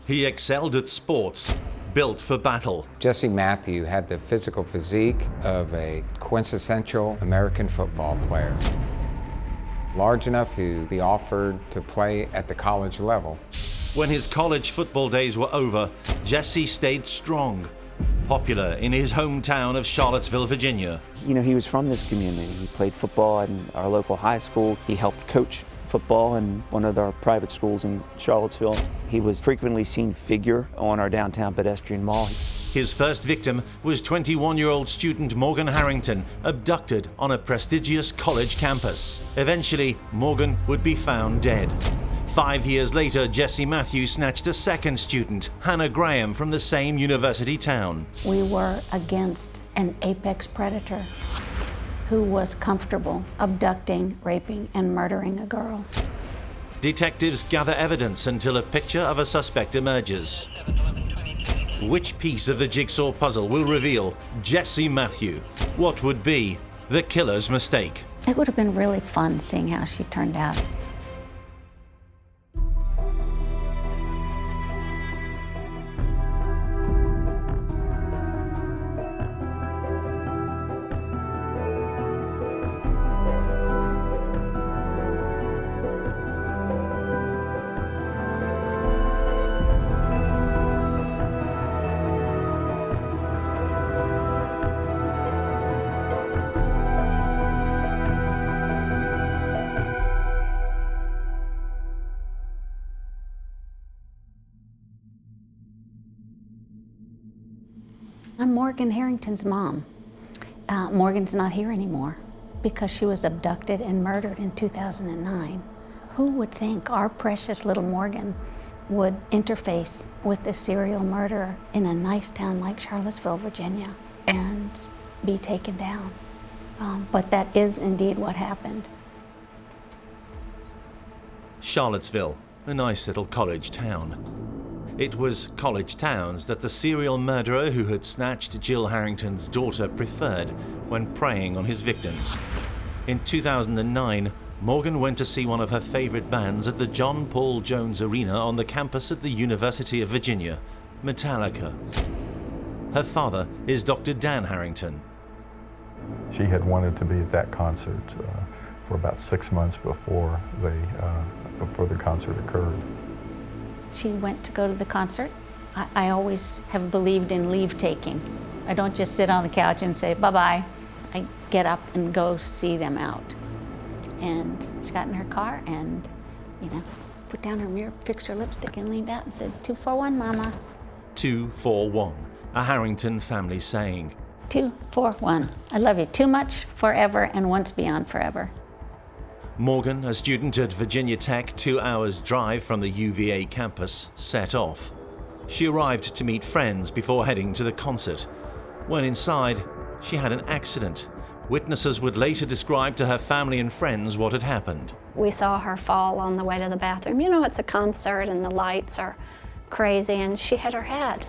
He excelled at sports, built for battle. Jesse Matthew had the physical physique of a quintessential American football player. Large enough to be offered to play at the college level. When his college football days were over, Jesse stayed strong, popular in his hometown of Charlottesville, Virginia. You know, he was from this community. He played football in our local high school. He helped coach football in one of our private schools in Charlottesville. He was a frequently seen figure on our downtown pedestrian mall. His first victim was 21-year-old student Morgan Harrington, abducted on a prestigious college campus. Eventually, Morgan would be found dead. 5 years later, Jesse Matthew snatched a second student, Hannah Graham, from the same university town. We were against an apex predator who was comfortable abducting, raping, and murdering a girl. Detectives gather evidence until a picture of a suspect emerges. Which piece of the jigsaw puzzle will reveal Jesse Matthew? What would be the killer's mistake? It would have been really fun seeing how she turned out. I'm Morgan Harrington's mom. Morgan's not here anymore because she was abducted and murdered in 2009. Who would think our precious little Morgan would interface with a serial murderer in a nice town like Charlottesville, Virginia, and be taken down? But that is indeed what happened. Charlottesville, a nice little college town. It was college towns that the serial murderer who had snatched Jill Harrington's daughter preferred when preying on his victims. In 2009, Morgan went to see one of her favorite bands at the John Paul Jones Arena on the campus at the University of Virginia, Metallica. Her father is Dr. Dan Harrington. She had wanted to be at that concert for about 6 months before the concert occurred. She went to go to the concert. I always have believed in leave-taking. I don't just sit on the couch and say, bye-bye. I get up and go see them out. And she got in her car and, put down her mirror, fixed her lipstick, and leaned out and said, 241, Mama. 241, a Harrington family saying. 241. I love you too much, forever, and once beyond forever. Morgan, a student at Virginia Tech, 2 hours drive from the UVA campus, set off. She arrived to meet friends before heading to the concert. When inside, she had an accident. Witnesses would later describe to her family and friends what had happened. We saw her fall on the way to the bathroom. You know, it's a concert and the lights are crazy, and she hit her head.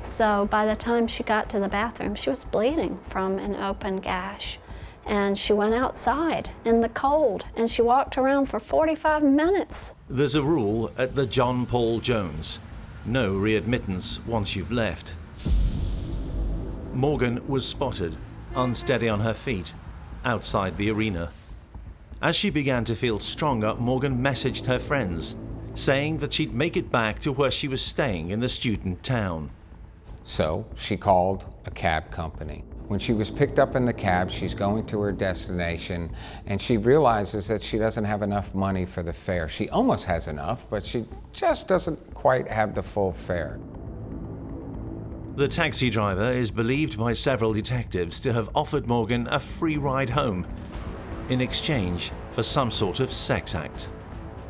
So by the time she got to the bathroom, she was bleeding from an open gash. And she went outside in the cold, and she walked around for 45 minutes. There's a rule at the John Paul Jones. No readmittance once you've left. Morgan was spotted, unsteady on her feet, outside the arena. As she began to feel stronger, Morgan messaged her friends, saying that she'd make it back to where she was staying in the student town. So she called a cab company. When she was picked up in the cab, she's going to her destination, and she realizes that she doesn't have enough money for the fare. She almost has enough, but she just doesn't quite have the full fare. The taxi driver is believed by several detectives to have offered Morgan a free ride home in exchange for some sort of sex act.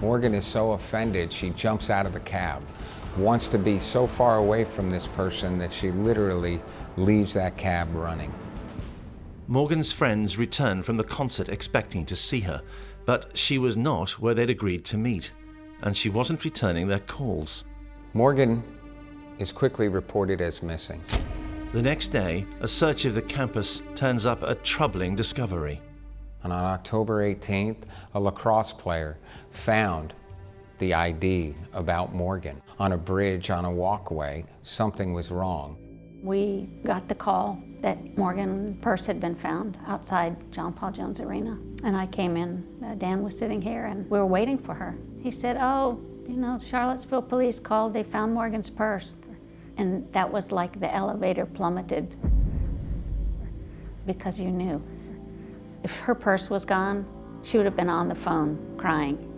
Morgan is so offended, she jumps out of the cab, wants to be so far away from this person that she literally leaves that cab running. Morgan's friends returned from the concert expecting to see her, but she was not where they'd agreed to meet, and she wasn't returning their calls. Morgan is quickly reported as missing. The next day, a search of the campus turns up a troubling discovery. And on October 18th, a lacrosse player found the ID about Morgan. On a bridge, on a walkway, something was wrong. We got the call that Morgan's purse had been found outside John Paul Jones Arena. And I came in, Dan was sitting here, and we were waiting for her. He said, oh, you know, Charlottesville police called, they found Morgan's purse. And that was like the elevator plummeted, because you knew. If her purse was gone, she would have been on the phone crying.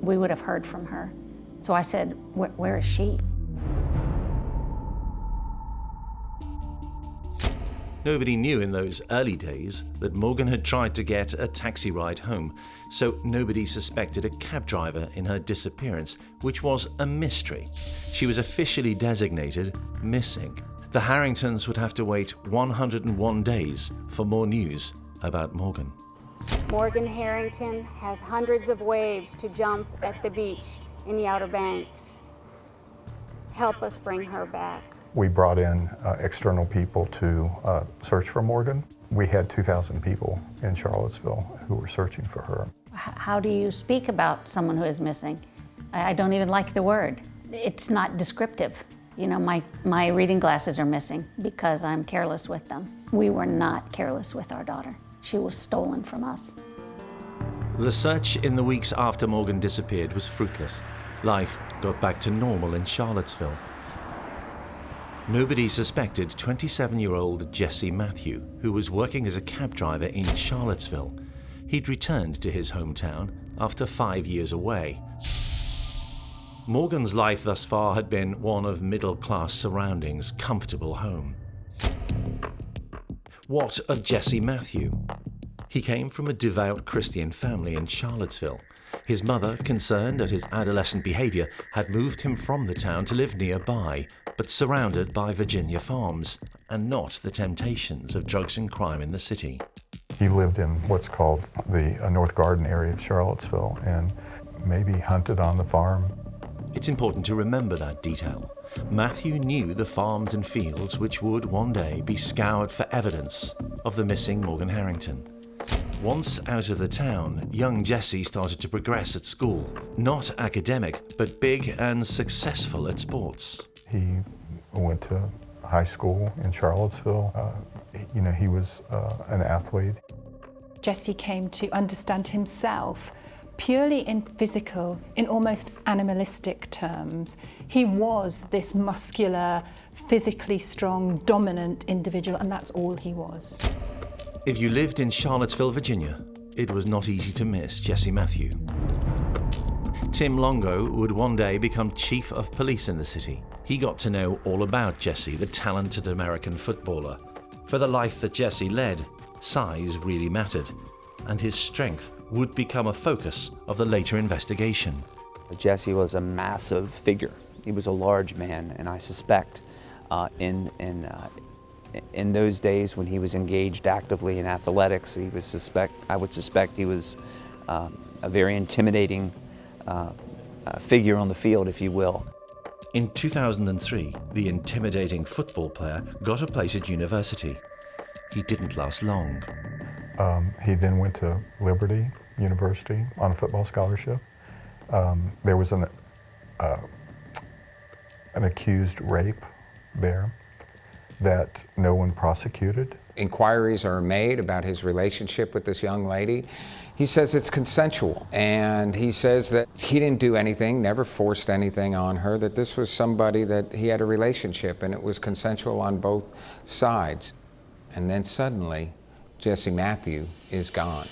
We would have heard from her. So I said, where is she? Nobody knew in those early days that Morgan had tried to get a taxi ride home, so nobody suspected a cab driver in her disappearance, which was a mystery. She was officially designated missing. The Harringtons would have to wait 101 days for more news about Morgan. Morgan Harrington has hundreds of waves to jump at the beach in the Outer Banks. Help us bring her back. We brought in external people to search for Morgan. We had 2,000 people in Charlottesville who were searching for her. How do you speak about someone who is missing? I don't even like the word. It's not descriptive. You know, my reading glasses are missing because I'm careless with them. We were not careless with our daughter. She was stolen from us. The search in the weeks after Morgan disappeared was fruitless. Life got back to normal in Charlottesville. Nobody suspected 27-year-old Jesse Matthew, who was working as a cab driver in Charlottesville. He'd returned to his hometown after 5 years away. Morgan's life thus far had been one of middle-class surroundings, comfortable home. What of Jesse Matthew? He came from a devout Christian family in Charlottesville. His mother, concerned at his adolescent behavior, had moved him from the town to live nearby, but surrounded by Virginia farms and not the temptations of drugs and crime in the city. He lived in what's called the North Garden area of Charlottesville and maybe hunted on the farm. It's important to remember that detail. Matthew knew the farms and fields which would one day be scoured for evidence of the missing Morgan Harrington. Once out of the town, young Jesse started to progress at school. Not academic, but big and successful at sports. He went to high school in Charlottesville. He was an athlete. Jesse came to understand himself purely in physical, in almost animalistic terms. He was this muscular, physically strong, dominant individual, and that's all he was. If you lived in Charlottesville, Virginia, it was not easy to miss Jesse Matthew. Tim Longo would one day become chief of police in the city. He got to know all about Jesse, the talented American footballer. For the life that Jesse led, size really mattered, and his strength would become a focus of the later investigation. Jesse was a massive figure. He was a large man, and I suspect in those days when he was engaged actively in athletics, I would suspect he was a very intimidating figure on the field, if you will. In 2003, the intimidating football player got a place at university. He didn't last long. He then went to Liberty University on a football scholarship. There was an accused rape there that no one prosecuted. Inquiries are made about his relationship with this young lady. He says it's consensual, and he says that he didn't do anything, never forced anything on her, that this was somebody that he had a relationship and it was consensual on both sides. And then suddenly, Jesse Matthew is gone.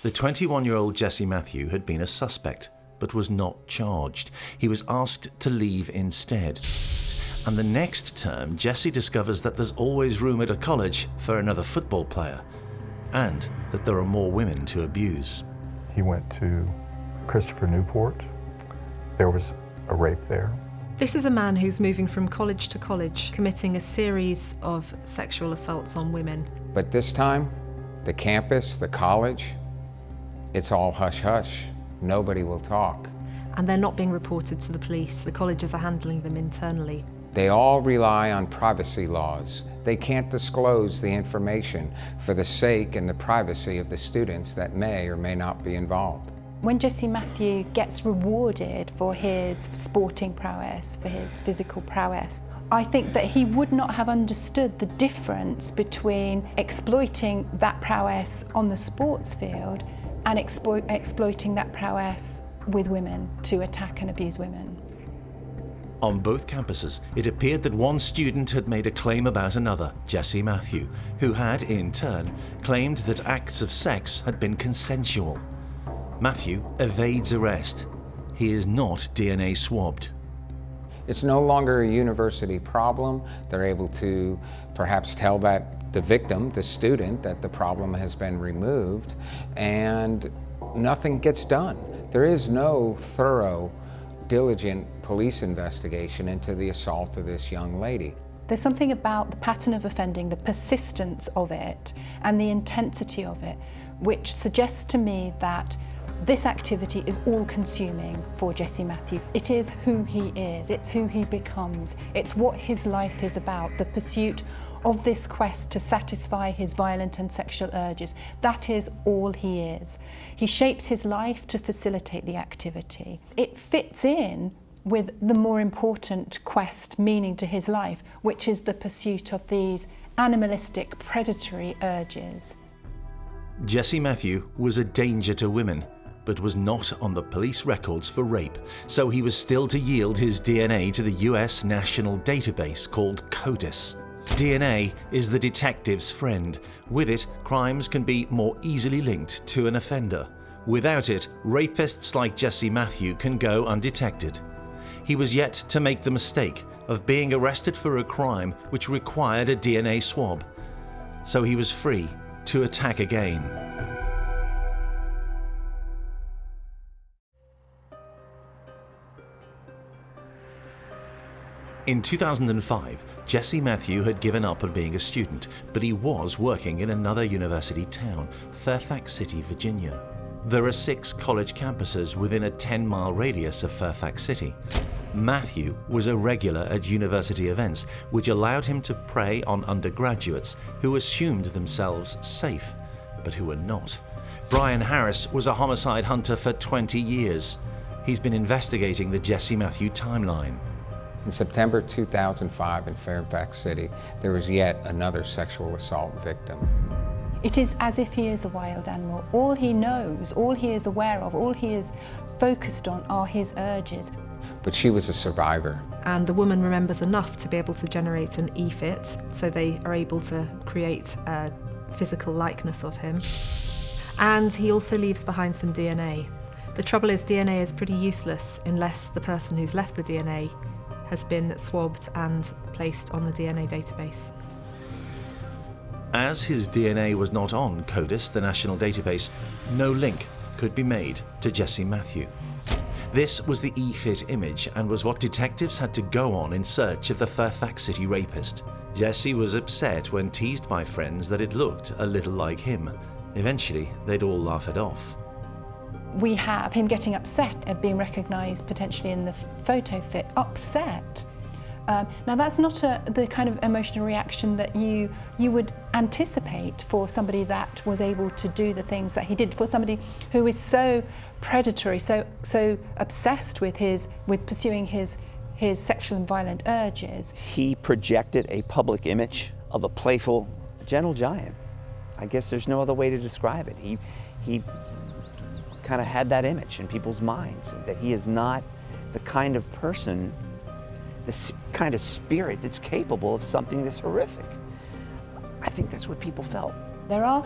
The 21-year-old Jesse Matthew had been a suspect, but was not charged. He was asked to leave instead. And the next term, Jesse discovers that there's always room at a college for another football player, and that there are more women to abuse. He went to Christopher Newport. There was a rape there. This is a man who's moving from college to college, committing a series of sexual assaults on women. But this time, the campus, the college, it's all hush-hush. Nobody will talk. And they're not being reported to the police. The colleges are handling them internally. They all rely on privacy laws. They can't disclose the information for the sake and the privacy of the students that may or may not be involved. When Jesse Matthew gets rewarded for his sporting prowess, for his physical prowess, I think that he would not have understood the difference between exploiting that prowess on the sports field and exploiting that prowess with women to attack and abuse women. On both campuses, it appeared that one student had made a claim about another, Jesse Matthew, who had, in turn, claimed that acts of sex had been consensual. Matthew evades arrest. He is not DNA swabbed. It's no longer a university problem. They're able to perhaps tell that the victim, the student, that the problem has been removed, and nothing gets done. There is no thorough, diligent police investigation into the assault of this young lady. There's something about the pattern of offending, the persistence of it, and the intensity of it, which suggests to me that this activity is all-consuming for Jesse Matthew. It is who he is, it's who he becomes, it's what his life is about, the pursuit of this quest to satisfy his violent and sexual urges. That is all he is. He shapes his life to facilitate the activity. It fits in with the more important quest meaning to his life, which is the pursuit of these animalistic, predatory urges. Jesse Matthew was a danger to women, but was not on the police records for rape, so he was still to yield his DNA to the US national database called CODIS. DNA is the detective's friend. With it, crimes can be more easily linked to an offender. Without it, rapists like Jesse Matthew can go undetected. He was yet to make the mistake of being arrested for a crime which required a DNA swab, so he was free to attack again. In 2005, Jesse Matthew had given up on being a student, but he was working in another university town, Fairfax City, Virginia. There are 6 college campuses within a 10-mile radius of Fairfax City. Matthew was a regular at university events, which allowed him to prey on undergraduates who assumed themselves safe, but who were not. Brian Harris was a homicide hunter for 20 years. He's been investigating the Jesse Matthew timeline. In September 2005 in Fairfax City, there was yet another sexual assault victim. It is as if he is a wild animal. All he knows, all he is aware of, all he is focused on are his urges. But she was a survivor. And the woman remembers enough to be able to generate an e-fit, so they are able to create a physical likeness of him. And he also leaves behind some DNA. The trouble is, DNA is pretty useless unless the person who's left the DNA has been swabbed and placed on the DNA database. As his DNA was not on CODIS, the national database, no link could be made to Jesse Matthew. This was the e-fit image and was what detectives had to go on in search of the Fairfax City rapist. Jesse was upset when teased by friends that it looked a little like him. Eventually, they'd all laugh it off. We have him getting upset at being recognised potentially in the photo fit. Upset. Now that's not the kind of emotional reaction that you would anticipate for somebody that was able to do the things that he did, for somebody who is so predatory, so obsessed with pursuing his sexual and violent urges. He projected a public image of a playful, gentle giant. I guess there's no other way to describe it. He kind of had that image in people's minds, that he is not the kind of person, this kind of spirit that's capable of something this horrific. I think that's what people felt. There are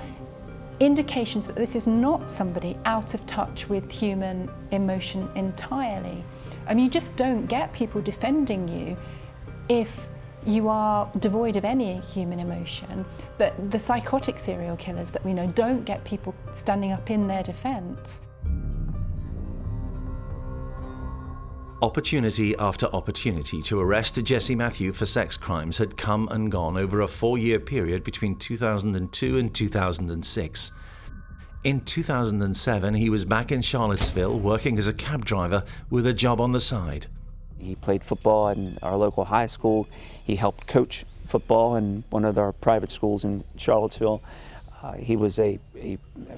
indications that this is not somebody out of touch with human emotion entirely. I mean, you just don't get people defending you if you are devoid of any human emotion. But the psychotic serial killers that we know don't get people standing up in their defense. Opportunity after opportunity to arrest Jesse Matthew for sex crimes had come and gone over a 4-year period between 2002 and 2006. In 2007, he was back in Charlottesville working as a cab driver with a job on the side. He played football in our local high school. He helped coach football in one of our private schools in Charlottesville. He was a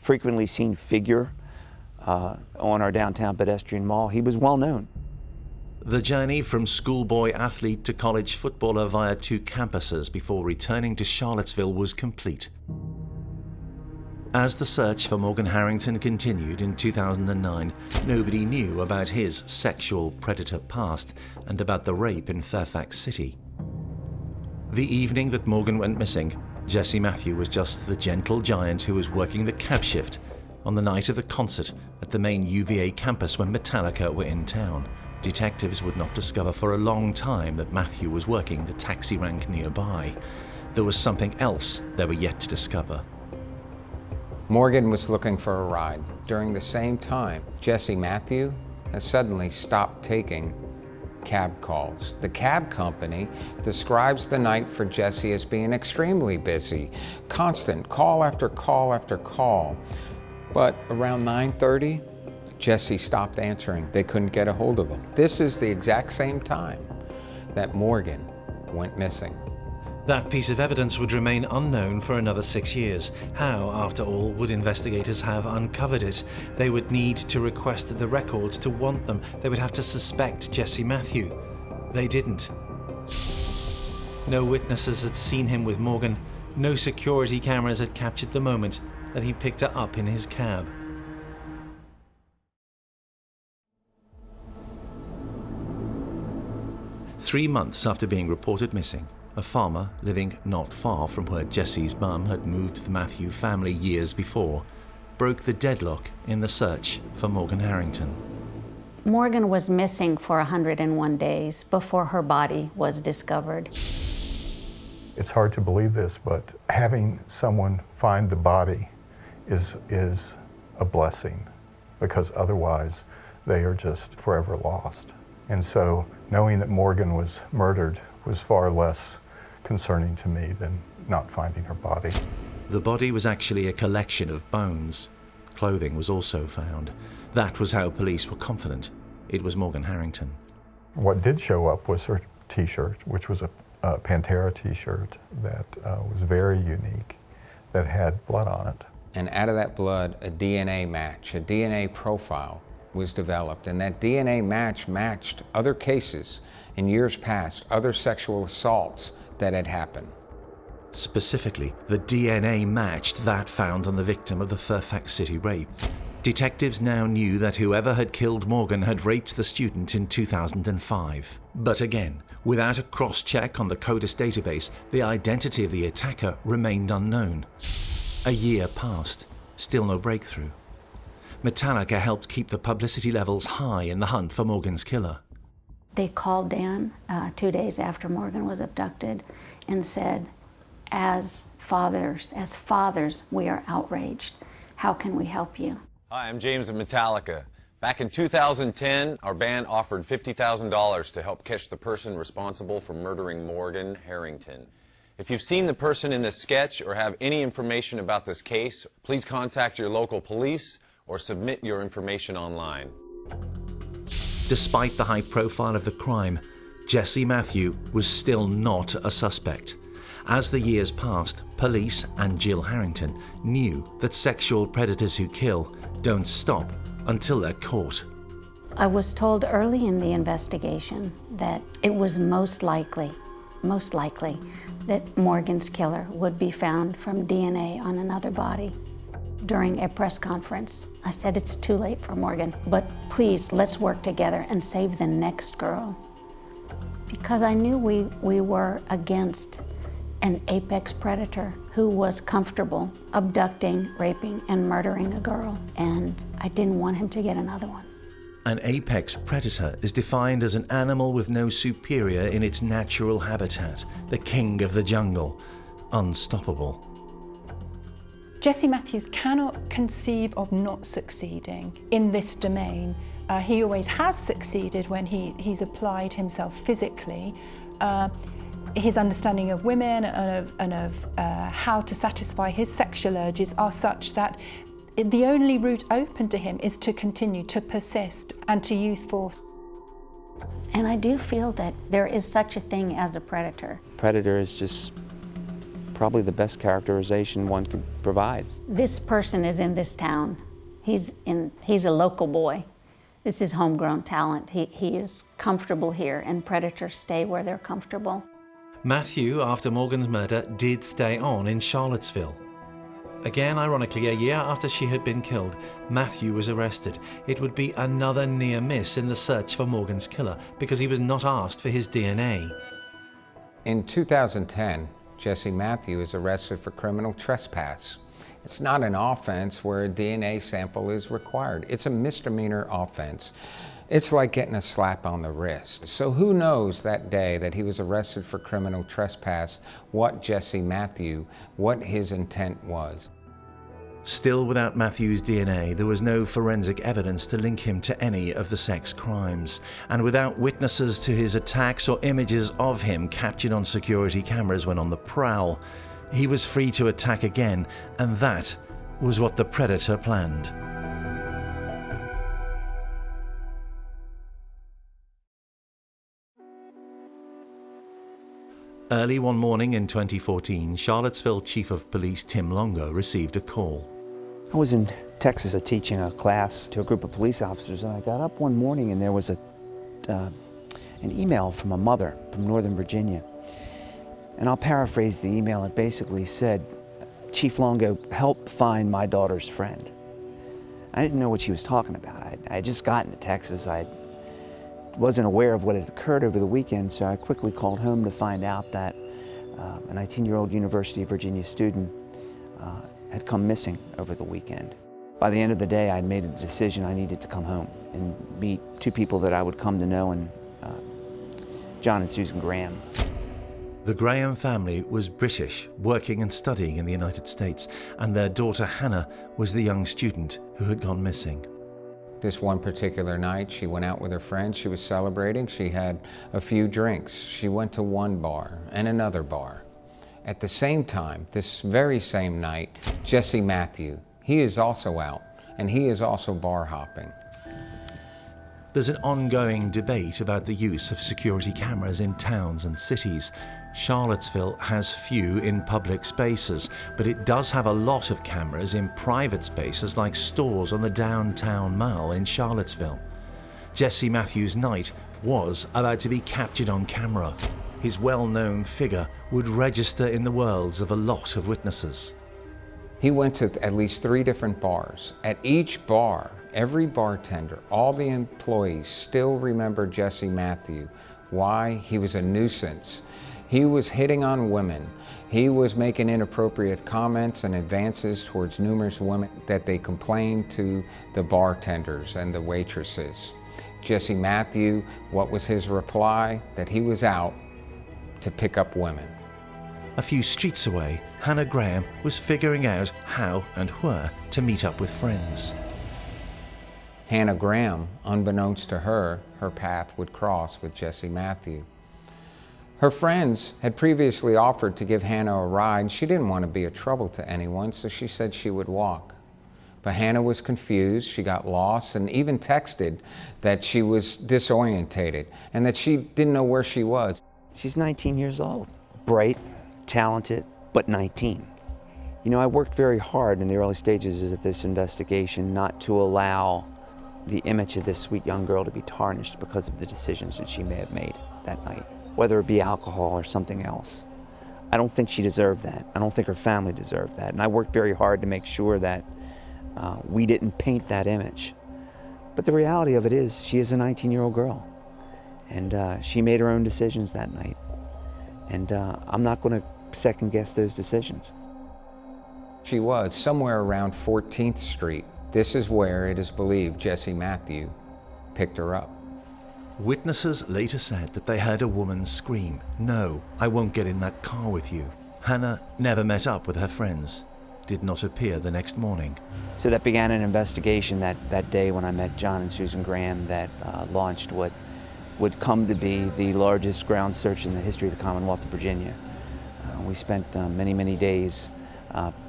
frequently seen figure on our downtown pedestrian mall. He was well known. The journey from schoolboy athlete to college footballer via 2 campuses before returning to Charlottesville was complete. As the search for Morgan Harrington continued in 2009, nobody knew about his sexual predator past and about the rape in Fairfax City. The evening that Morgan went missing, Jesse Matthew was just the gentle giant who was working the cab shift on the night of the concert at the main UVA campus when Metallica were in town. Detectives would not discover for a long time that Matthew was working the taxi rank nearby. There was something else they were yet to discover. Morgan was looking for a ride. During the same time, Jesse Matthew has suddenly stopped taking cab calls. The cab company describes the night for Jesse as being extremely busy, constant call after call after call. But around 9:30, Jesse stopped answering. They couldn't get a hold of him. This is the exact same time that Morgan went missing. That piece of evidence would remain unknown for another 6 years. How, after all, would investigators have uncovered it? They would need to request the records to want them. They would have to suspect Jesse Matthew. They didn't. No witnesses had seen him with Morgan. No security cameras had captured the moment that he picked her up in his cab. Three months after being reported missing, a farmer living not far from where Jesse's mum had moved the Matthew family years before broke the deadlock in the search for Morgan Harrington. Morgan was missing for 101 days before her body was discovered. It's hard to believe this, but having someone find the body is a blessing, because otherwise they are just forever lost. And so knowing that Morgan was murdered was far less concerning to me than not finding her body. The body was actually a collection of bones. Clothing was also found. That was how police were confident it was Morgan Harrington. What did show up was her t-shirt, which was a Pantera t-shirt that was very unique, that had blood on it. And out of that blood, a DNA match, a DNA profile was developed, and that DNA match matched other cases in years past, other sexual assaults that had happened. Specifically, the DNA matched that found on the victim of the Fairfax City rape. Detectives now knew that whoever had killed Morgan had raped the student in 2005. But again, without a cross-check on the CODIS database, the identity of the attacker remained unknown. A year passed, still no breakthrough. Metallica helped keep the publicity levels high in the hunt for Morgan's killer. They called Dan 2 days after Morgan was abducted and said, as fathers, we are outraged. How can we help you? Hi, I'm James of Metallica. Back in 2010, our band offered $50,000 to help catch the person responsible for murdering Morgan Harrington. If you've seen the person in this sketch or have any information about this case, please contact your local police or submit your information online. Despite the high profile of the crime, Jesse Matthew was still not a suspect. As the years passed, police and Jill Harrington knew that sexual predators who kill don't stop until they're caught. I was told early in the investigation that it was most likely that Morgan's killer would be found from DNA on another body. During a press conference, I said, it's too late for Morgan, but please, let's work together and save the next girl. Because I knew we were against an apex predator who was comfortable abducting, raping, and murdering a girl, and I didn't want him to get another one. An apex predator is defined as an animal with no superior in its natural habitat, the king of the jungle, unstoppable. Jesse Matthews cannot conceive of not succeeding in this domain. He always has succeeded when he's applied himself physically. His understanding of women and of how to satisfy his sexual urges are such that the only route open to him is to continue, to persist, and to use force. And I do feel that there is such a thing as a predator. Predator is just probably the best characterization one could provide. This person is in this town, He's a local boy. This is homegrown talent. He is comfortable here, and predators stay where they're comfortable. Matthew, after Morgan's murder, did stay on in Charlottesville. Again, ironically, a year after she had been killed, Matthew was arrested. It would be another near miss in the search for Morgan's killer because he was not asked for his DNA. In 2010, Jesse Matthew is arrested for criminal trespass. It's not an offense where a DNA sample is required. It's a misdemeanor offense. It's like getting a slap on the wrist. So who knows that day that he was arrested for criminal trespass, what Jesse Matthew, what his intent was. Still without Matthew's DNA, there was no forensic evidence to link him to any of the sex crimes. And without witnesses to his attacks or images of him captured on security cameras when on the prowl, he was free to attack again, and that was what the predator planned. Early one morning in 2014, Charlottesville Chief of Police Tim Longo received a call. I was in Texas teaching a class to a group of police officers, and I got up one morning and there was an email from a mother from Northern Virginia. And I'll paraphrase the email. It basically said, "Chief Longo, help find my daughter's friend." I didn't know what she was talking about. I had just gotten to Texas. I wasn't aware of what had occurred over the weekend, so I quickly called home to find out that a 19-year-old University of Virginia student had come missing over the weekend. By the end of the day, I made a decision I needed to come home and meet two people that I would come to know, and John and Susan Graham. The Graham family was British, working and studying in the United States, and their daughter Hannah was the young student who had gone missing. This one particular night, she went out with her friends. She was celebrating. She had a few drinks. She went to one bar and another bar. At the same time, this very same night, Jesse Matthew, he is also out, and he is also bar hopping. There's an ongoing debate about the use of security cameras in towns and cities. Charlottesville has few in public spaces, but it does have a lot of cameras in private spaces like stores on the downtown mall in Charlottesville. Jesse Matthews' night was about to be captured on camera. His well-known figure would register in the worlds of a lot of witnesses. He went to at least 3 different bars. At each bar, every bartender, all the employees still remember Jesse Matthew. Why? He was a nuisance. He was hitting on women. He was making inappropriate comments and advances towards numerous women that they complained to the bartenders and the waitresses. Jesse Matthew, what was his reply? That he was out to pick up women. A few streets away, Hannah Graham was figuring out how and where to meet up with friends. Hannah Graham, unbeknownst to her, her path would cross with Jesse Matthew. Her friends had previously offered to give Hannah a ride. She didn't want to be a trouble to anyone, so she said she would walk. But Hannah was confused, she got lost, and even texted that she was disorientated and that she didn't know where she was. She's 19 years old, bright, talented, but 19. You know, I worked very hard in the early stages of this investigation not to allow the image of this sweet young girl to be tarnished because of the decisions that she may have made that night, whether it be alcohol or something else. I don't think she deserved that. I don't think her family deserved that. And I worked very hard to make sure that we didn't paint that image. But the reality of it is, she is a 19-year-old girl. And she made her own decisions that night. And I'm not going to second guess those decisions. She was somewhere around 14th Street. This is where it is believed Jesse Matthew picked her up. Witnesses later said that they heard a woman scream, "No, I won't get in that car with you." Hannah never met up with her friends, did not appear the next morning. So that began an investigation that day when I met John and Susan Graham that launched what would come to be the largest ground search in the history of the Commonwealth of Virginia. We spent many, many days,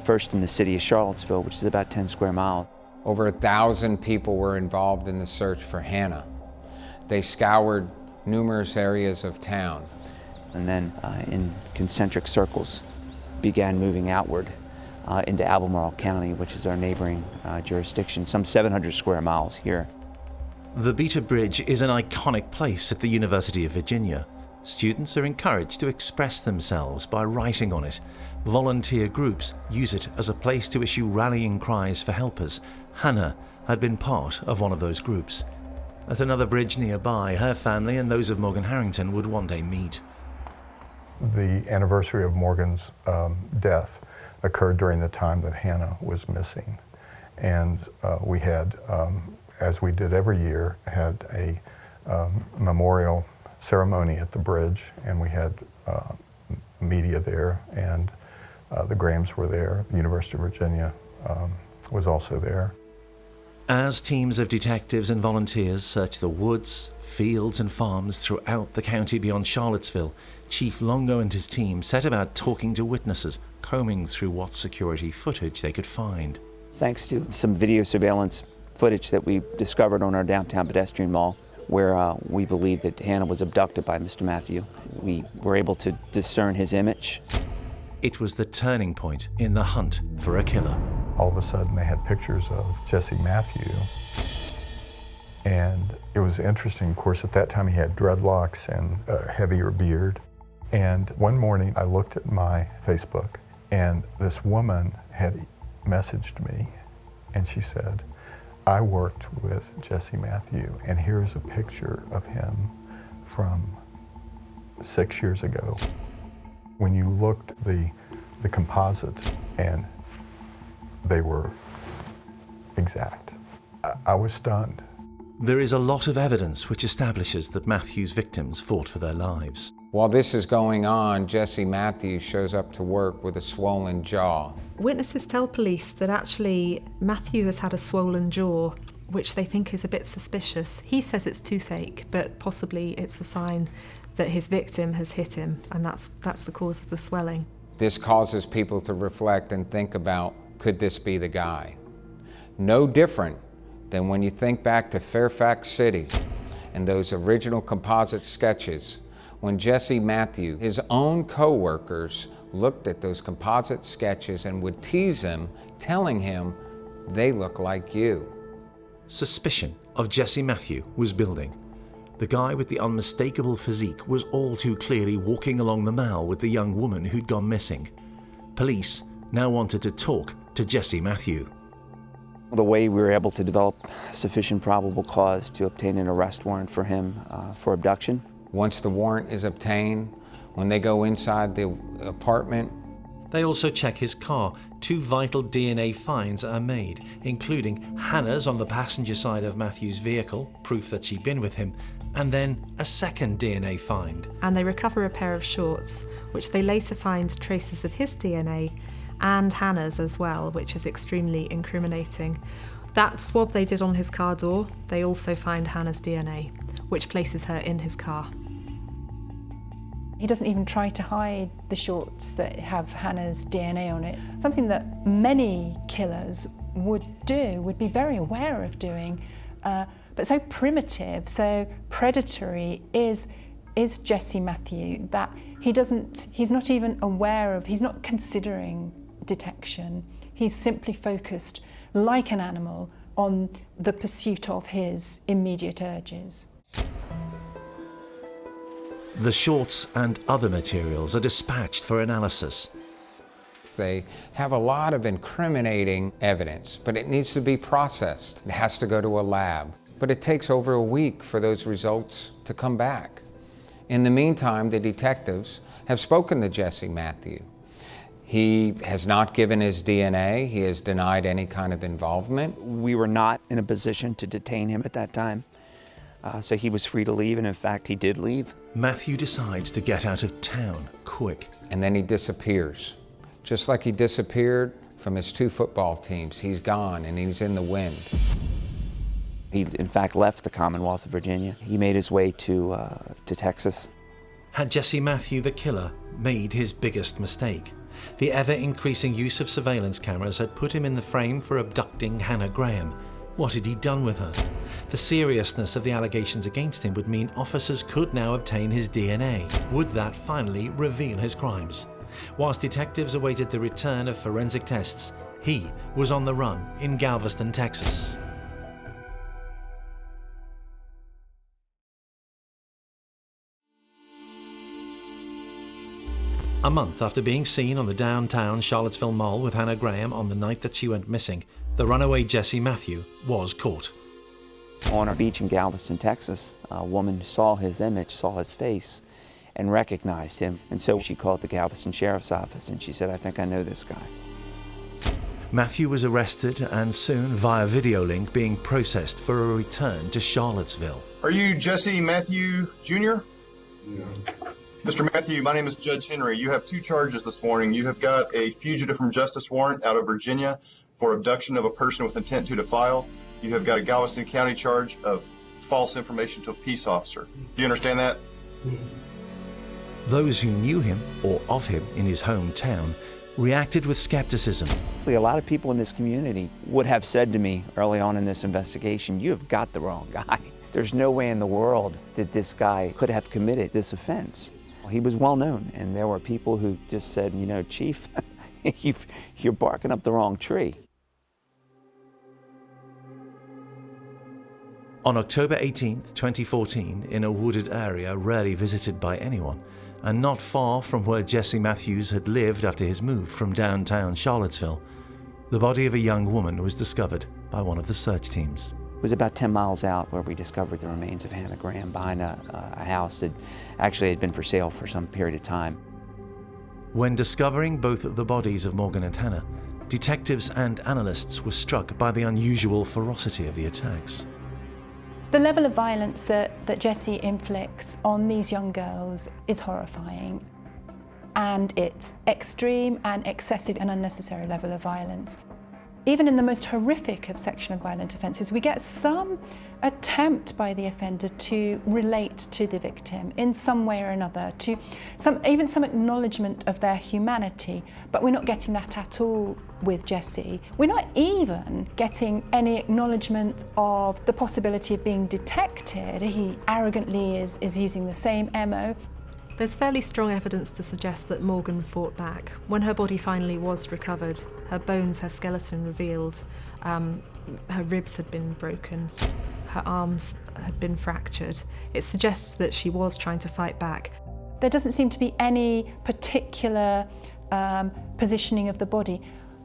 first in the city of Charlottesville, which is about 10 square miles. Over 1,000 people were involved in the search for Hannah. They scoured numerous areas of town. And then in concentric circles began moving outward into Albemarle County, which is our neighboring jurisdiction, some 700 square miles here. The Beta Bridge is an iconic place at the University of Virginia. Students are encouraged to express themselves by writing on it. Volunteer groups use it as a place to issue rallying cries for helpers. Hannah had been part of one of those groups. At another bridge nearby, her family and those of Morgan Harrington would one day meet. The anniversary of Morgan's death occurred during the time that Hannah was missing. And we had, as we did every year, had a memorial ceremony at the bridge, and we had media there, and the Grahams were there. The University of Virginia was also there. As teams of detectives and volunteers searched the woods, fields and farms throughout the county beyond Charlottesville, Chief Longo and his team set about talking to witnesses, combing through what security footage they could find. Thanks to some video surveillance footage that we discovered on our downtown pedestrian mall, where we believe that Hannah was abducted by Mr. Matthew, we were able to discern his image. It was the turning point in the hunt for a killer. All of a sudden they had pictures of Jesse Matthew. And it was interesting, of course, at that time he had dreadlocks and a heavier beard. And one morning I looked at my Facebook, and this woman had messaged me, and she said, "I worked with Jesse Matthew, and here's a picture of him from 6 years ago." When you looked at the composites, and they were exact, I was stunned. There is a lot of evidence which establishes that Matthew's victims fought for their lives. While this is going on, Jesse Matthews shows up to work with a swollen jaw. Witnesses tell police that actually Matthew has had a swollen jaw, which they think is a bit suspicious. He says it's toothache, but possibly it's a sign that his victim has hit him, and that's the cause of the swelling. This causes people to reflect and think about, could this be the guy? No different than when you think back to Fairfax City and those original composite sketches, when Jesse Matthew, his own co-workers, looked at those composite sketches and would tease him, telling him, "They look like you." Suspicion of Jesse Matthew was building. The guy with the unmistakable physique was all too clearly walking along the Mall with the young woman who'd gone missing. Police now wanted to talk to Jesse Matthew. The way we were able to develop sufficient probable cause to obtain an arrest warrant for him for abduction. Once the warrant is obtained, when they go inside the apartment, They also check his car. 2 vital DNA finds are made, including Hannah's on the passenger side of Matthew's vehicle, proof that she'd been with him, and then a second DNA find. And they recover a pair of shorts, which they later find traces of his DNA and Hannah's as well, which is extremely incriminating. That swab they did on his car door, they also find Hannah's DNA, which places her in his car. He doesn't even try to hide the shorts that have Hannah's DNA on it. Something that many killers would do, would be very aware of doing, but so primitive, so predatory is Jesse Matthew that he's not even aware of, he's not considering detection. He's simply focused, like an animal, on the pursuit of his immediate urges. The shorts and other materials are dispatched for analysis. they have a lot of incriminating evidence, but it needs to be processed. It has to go to a lab. But it takes over a week for those results to come back. In the meantime, the detectives have spoken to Jesse Matthew. He has not given his DNA. He has denied any kind of involvement. We were not in a position to detain him at that time, so he was free to leave, and in fact, he did leave. Matthew decides to get out of town quick. And then he disappears. Just like he disappeared from his 2 football teams, he's gone and he's in the wind. He, in fact, left the Commonwealth of Virginia. He made his way to Texas. Had Jesse Matthew, the killer, made his biggest mistake? The ever-increasing use of surveillance cameras had put him in the frame for abducting Hannah Graham. What had he done with her? The seriousness of the allegations against him would mean officers could now obtain his DNA. Would that finally reveal his crimes? Whilst detectives awaited the return of forensic tests, he was on the run in Galveston, Texas. A month after being seen on the downtown Charlottesville Mall with Hannah Graham on the night that she went missing, the runaway Jesse Matthew was caught. On a beach in Galveston, Texas, a woman saw his image, saw his face, and recognized him. And so she called the Galveston Sheriff's Office and she said, "I think I know this guy." Matthew was arrested and soon, via video link, being processed for a return to Charlottesville. Are you Jesse Matthew Jr.? Yeah. Mr. Matthew, my name is Judge Henry. You have 2 charges this morning. You have got a fugitive from justice warrant out of Virginia for abduction of a person with intent to defile. You have got a Galveston County charge of false information to a peace officer. Do you understand that? Those who knew him or of him in his hometown reacted with skepticism. A lot of people in this community would have said to me early on in this investigation, "You have got the wrong guy. There's no way in the world that this guy could have committed this offense." He was well known, and there were people who just said, "You know, Chief, you're barking up the wrong tree." On October 18th, 2014, in a wooded area rarely visited by anyone, and not far from where Jesse Matthews had lived after his move from downtown Charlottesville, the body of a young woman was discovered by one of the search teams. It was about 10 miles out where we discovered the remains of Hannah Graham behind a house that actually had been for sale for some period of time. When discovering both the bodies of Morgan and Hannah, detectives and analysts were struck by the unusual ferocity of the attacks. The level of violence that Jesse inflicts on these young girls is horrifying, and it's extreme and excessive and unnecessary level of violence. Even in the most horrific of sexual and violent offences, we get some attempt by the offender to relate to the victim in some way or another, to even some acknowledgement of their humanity, but we're not getting that at all with Jesse. We're not even getting any acknowledgement of the possibility of being detected. He arrogantly is using the same MO. There's fairly strong evidence to suggest that Morgan fought back. When her body finally was recovered, her bones, her skeleton revealed, her ribs had been broken, her arms had been fractured. It suggests that she was trying to fight back. There doesn't seem to be any particular positioning of the body.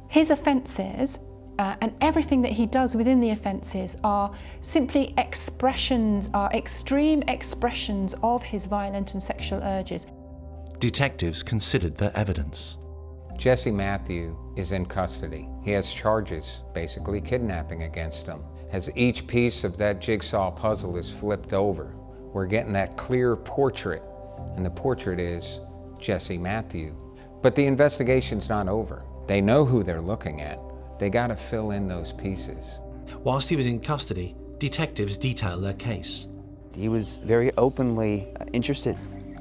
His offences and everything that he does within the offences are simply expressions, are extreme expressions of his violent and sexual urges. Detectives considered their evidence. Jesse Matthew is in custody. He has charges, basically kidnapping against him. As each piece of that jigsaw puzzle is flipped over, we're getting that clear portrait, and the portrait is Jesse Matthew. But the investigation's not over. They know who they're looking at. They got to fill in those pieces. Whilst he was in custody, detectives detailed their case. He was very openly interested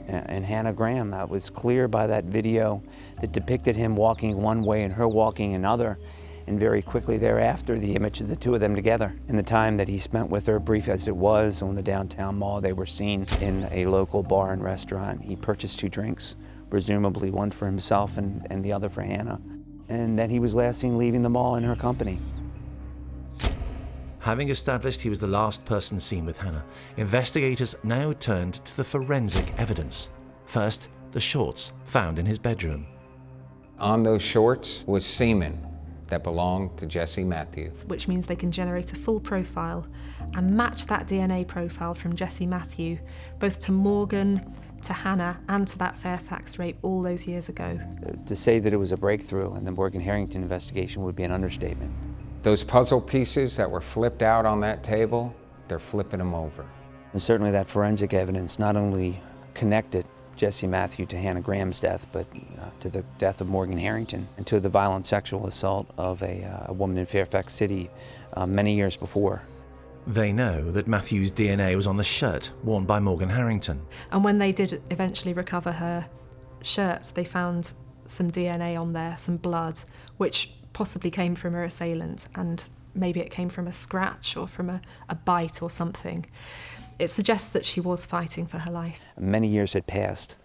in Hannah Graham. That was clear by that video that depicted him walking one way and her walking another. And very quickly thereafter, the image of the two of them together. In the time that he spent with her, brief as it was, on the downtown mall, they were seen in a local bar and restaurant. He purchased 2 drinks, presumably one for himself and the other for Hannah. And then he was last seen leaving the mall in her company. Having established he was the last person seen with Hannah, investigators now turned to the forensic evidence. First, the shorts found in his bedroom. On those shorts was semen that belonged to Jesse Matthew. Which means they can generate a full profile and match that DNA profile from Jesse Matthew, both to Morgan, to Hannah, and to that Fairfax rape all those years ago. To say that it was a breakthrough in the Morgan Harrington investigation would be an understatement. Those puzzle pieces that were flipped out on that table, they're flipping them over. And certainly that forensic evidence not only connected Jesse Matthew to Hannah Graham's death, but to the death of Morgan Harrington and to the violent sexual assault of a woman in Fairfax City many years before. They know that Matthew's DNA was on the shirt worn by Morgan Harrington. And when they did eventually recover her shirts, they found some DNA on there, some blood, which possibly came from her assailant, and maybe it came from a scratch or from a bite or something. It suggests that she was fighting for her life. Many years had passed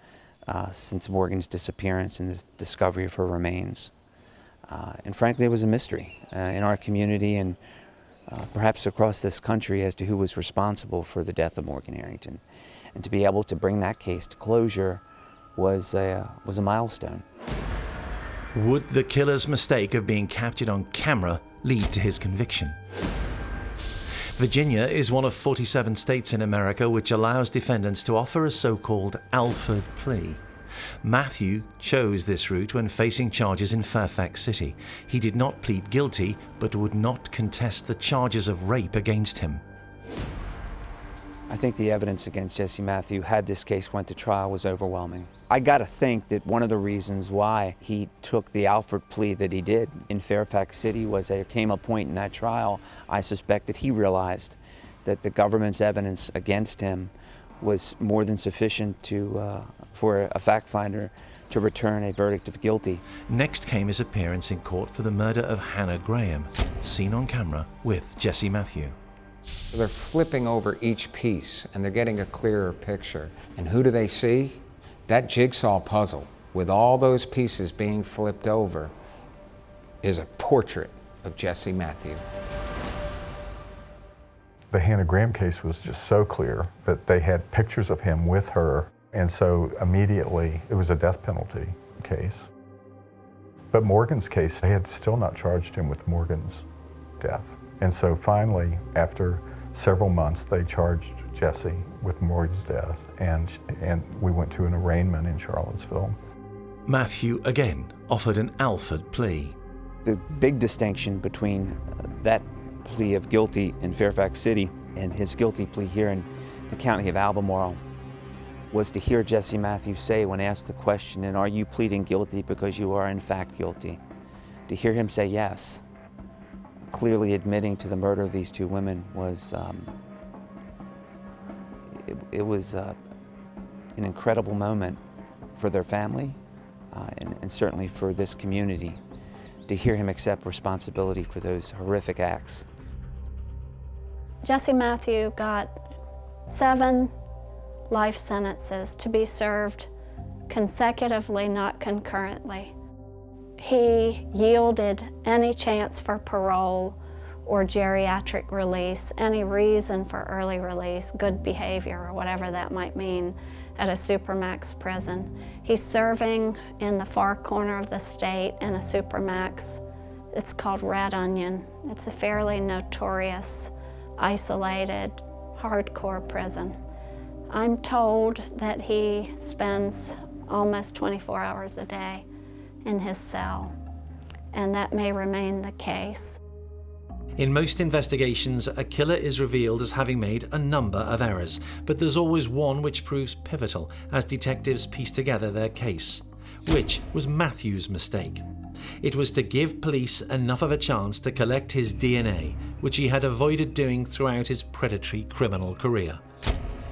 since Morgan's disappearance and the discovery of her remains. And frankly, it was a mystery in our community and perhaps across this country as to who was responsible for the death of Morgan Harrington. And to be able to bring that case to closure was a milestone. Would the killer's mistake of being captured on camera lead to his conviction? Virginia is one of 47 states in America which allows defendants to offer a so-called Alford plea. Matthew chose this route when facing charges in Fairfax City. He did not plead guilty, but would not contest the charges of rape against him. I think the evidence against Jesse Matthew, had this case went to trial, was overwhelming. I gotta think that one of the reasons why he took the Alford plea that he did in Fairfax City was there came a point in that trial, I suspect, that he realized that the government's evidence against him was more than sufficient for a fact finder to return a verdict of guilty. Next came his appearance in court for the murder of Hannah Graham, seen on camera with Jesse Matthew. They're flipping over each piece and they're getting a clearer picture. And who do they see? That jigsaw puzzle with all those pieces being flipped over is a portrait of Jesse Matthew. The Hannah Graham case was just so clear that they had pictures of him with her, and so immediately it was a death penalty case. But Morgan's case, they had still not charged him with Morgan's death. And so finally, after several months, they charged Jesse with Morgan's death, and we went to an arraignment in Charlottesville. Matthew again offered an Alford plea. The big distinction between that plea of guilty in Fairfax City and his guilty plea here in the county of Albemarle was to hear Jesse Matthew say, when asked the question, and are you pleading guilty because you are in fact guilty, to hear him say yes, clearly admitting to the murder of these two women, was it was an incredible moment for their family and certainly for this community, to hear him accept responsibility for those horrific acts. Jesse Matthew got 7 life sentences to be served consecutively, not concurrently. He yielded any chance for parole or geriatric release, any reason for early release, good behavior, or whatever that might mean, at a supermax prison. He's serving in the far corner of the state in a supermax. It's called Red Onion. It's a fairly notorious, isolated, hardcore prison. I'm told that he spends almost 24 hours a day in his cell, and that may remain the case. In most investigations, a killer is revealed as having made a number of errors, but there's always one which proves pivotal as detectives piece together their case, which was Matthew's mistake. It was to give police enough of a chance to collect his DNA, which he had avoided doing throughout his predatory criminal career.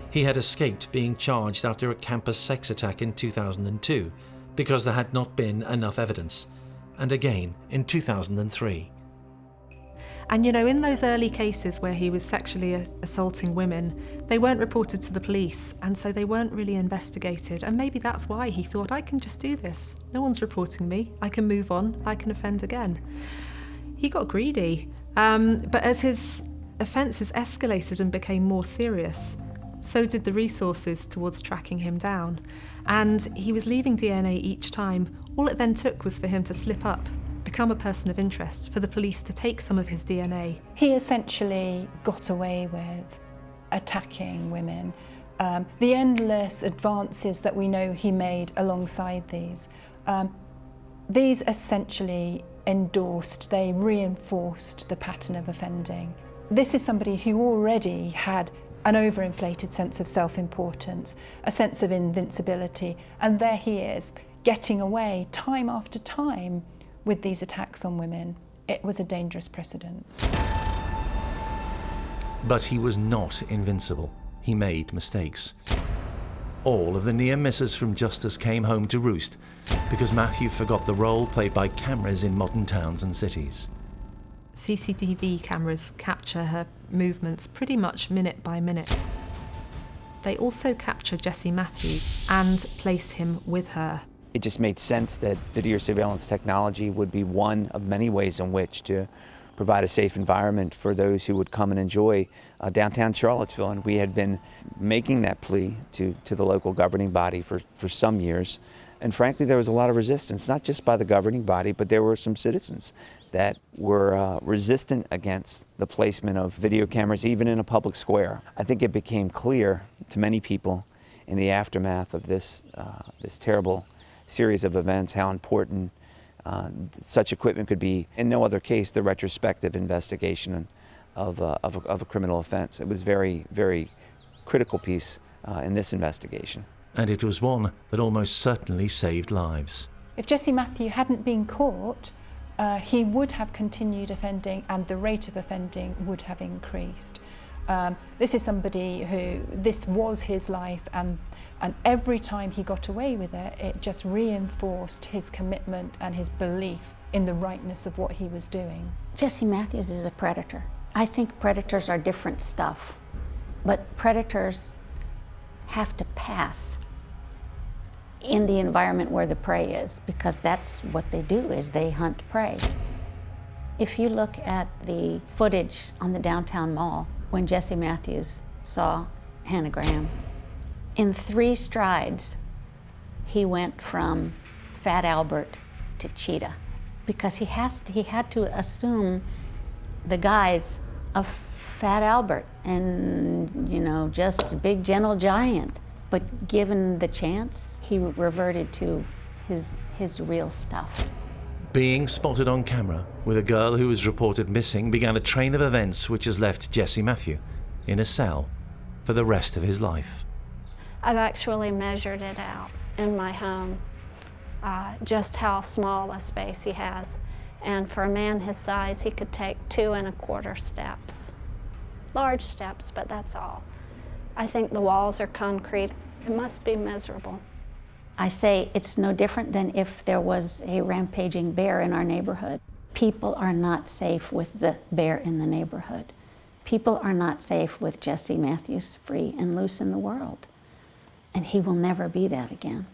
He had escaped being charged after a campus sex attack in 2002 because there had not been enough evidence, and again in 2003. And you know, in those early cases where he was sexually assaulting women, they weren't reported to the police, and so they weren't really investigated. And maybe that's why he thought, I can just do this. No one's reporting me. I can move on. I can offend again. He got greedy. But as his offences escalated and became more serious, so did the resources towards tracking him down. And he was leaving DNA each time. All it then took was for him to slip up, become a person of interest, for the police to take some of his DNA. He essentially got away with attacking women. The endless advances that we know he made alongside these essentially endorsed, they reinforced the pattern of offending. This is somebody who already had an overinflated sense of self-importance, a sense of invincibility, and there he is, getting away time after time with these attacks on women. It was a dangerous precedent. But he was not invincible. He made mistakes. All of the near misses from justice came home to roost because Matthew forgot the role played by cameras in modern towns and cities. CCTV cameras capture her movements pretty much minute by minute. They also capture Jesse Matthew and place him with her. It just made sense that video surveillance technology would be one of many ways in which to provide a safe environment for those who would come and enjoy downtown Charlottesville. And we had been making that plea to the local governing body for some years. And frankly, there was a lot of resistance, not just by the governing body, but there were some citizens that were resistant against the placement of video cameras, even in a public square. I think it became clear to many people in the aftermath of this terrible series of events how important such equipment could be. In no other case, the retrospective investigation of a criminal offense. It was very, very critical piece in this investigation. And it was one that almost certainly saved lives. If Jesse Matthew hadn't been caught, he would have continued offending and the rate of offending would have increased. This is somebody who, this was his life, and every time he got away with it, it just reinforced his commitment and his belief in the rightness of what he was doing. Jesse Matthews is a predator. I think predators are different stuff, but predators have to pass in the environment where the prey is, because that's what they do, is they hunt prey. If you look at the footage on the downtown mall when Jesse Matthews saw Hannah Graham, in 3 strides, he went from Fat Albert to Cheetah, because he had to assume the guise of Fat Albert and, you know, just a big gentle giant. But given the chance, he reverted to his real stuff. Being spotted on camera with a girl who was reported missing began a train of events which has left Jesse Matthew in a cell for the rest of his life. I've actually measured it out in my home, just how small a space he has. And for a man his size, he could take 2 1/4 steps. Large steps, but that's all. I think the walls are concrete. It must be miserable. I say it's no different than if there was a rampaging bear in our neighborhood. People are not safe with the bear in the neighborhood. People are not safe with Jesse Matthews free and loose in the world. And he will never be that again.